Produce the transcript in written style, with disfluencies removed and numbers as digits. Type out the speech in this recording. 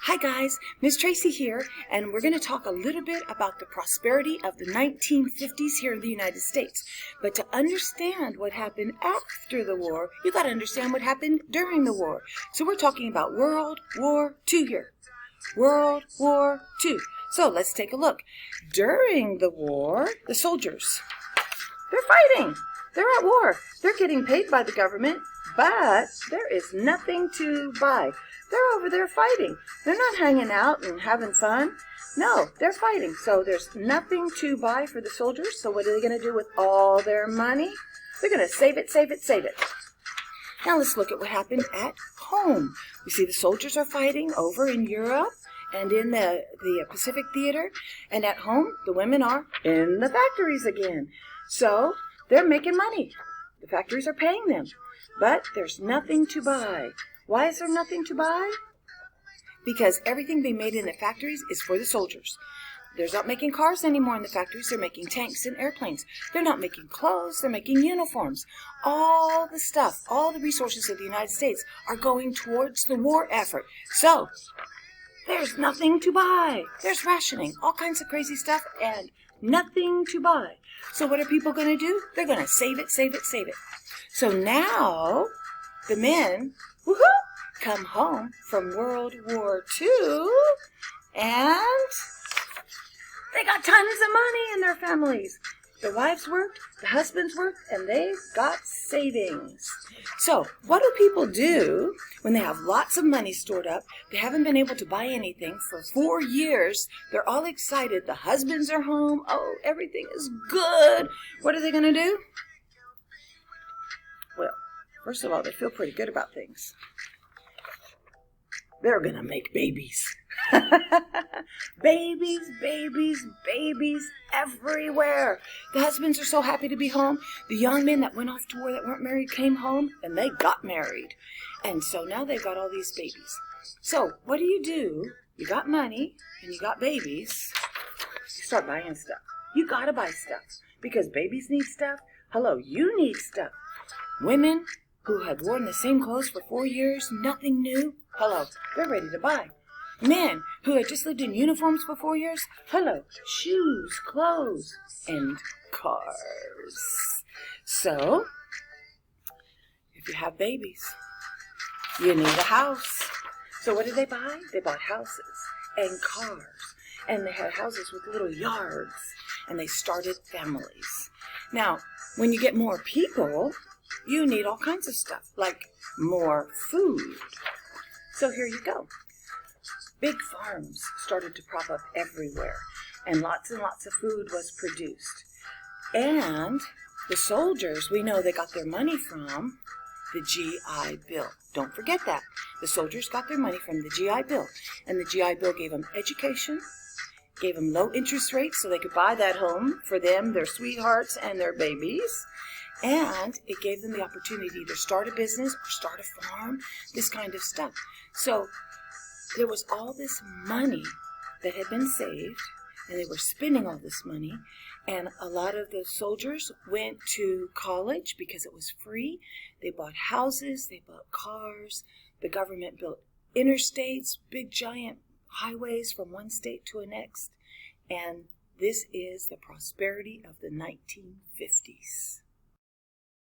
Hi guys, Miss Tracy here, and we're going to talk a little bit about the prosperity of the 1950s here in the United States. But to understand what happened after the war, you got to understand what happened during the war. So we're talking about World War II here. World War II. So let's take a look. During the war, the soldiers, they're fighting. They're at war. They're getting paid by the government, but there is nothing to buy. They're over there fighting. They're not hanging out and having fun. No, they're fighting. So there's nothing to buy for the soldiers. So what are they going to do with all their money? They're going to save it, save it, save it. Now let's look at what happened at home. We see the soldiers are fighting over in Europe and in the Pacific Theater. And at home, the women are in the factories again. So they're making money. The factories are paying them. But there's nothing to buy. Why is there nothing to buy? Because everything they made in the factories is for the soldiers. They're not making cars anymore in the factories. They're making tanks and airplanes. They're not making clothes. They're making uniforms. All the stuff, all the resources of the United States are going towards the war effort. So there's nothing to buy. There's rationing, all kinds of crazy stuff, and nothing to buy. So what are people going to do? They're going to save it, save it, save it. So now the men, come home from World War II, and they got tons of money in their families. The wives worked, the husbands worked, and they got savings. So what do people do when they have lots of money stored up? They haven't been able to buy anything for 4 years. They're all excited. The husbands are home. Oh, everything is good. What are they going to do? Well, first of all, they feel pretty good about things. They're going to make babies. Babies, babies, babies everywhere. The husbands are so happy to be home. The young men that went off to war that weren't married came home and they got married. And so now they've got all these babies. So what do? You got money and you got babies. You start buying stuff. You got to buy stuff because babies need stuff. Hello, you need stuff. Women who had worn the same clothes for 4 years, nothing new, hello, they're ready to buy. Men who had just lived in uniforms for 4 years, hello, shoes, clothes, and cars. So, if you have babies, you need a house. So what did they buy? They bought houses and cars, and they had houses with little yards, and they started families. Now, when you get more people, you need all kinds of stuff, like more food. So here you go. Big farms started to prop up everywhere, and lots of food was produced. And the soldiers, we know they got their money from the GI Bill. Don't forget that. The soldiers got their money from the GI Bill, and the GI Bill gave them education, gave them low interest rates so they could buy that home for them, their sweethearts, and their babies. And it gave them the opportunity to start a business or start a farm, this kind of stuff. So there was all this money that had been saved, and they were spending all this money. And a lot of the soldiers went to college because it was free. They bought houses, they bought cars. The government built interstates, big giant highways from one state to the next. And this is the prosperity of the 1950s.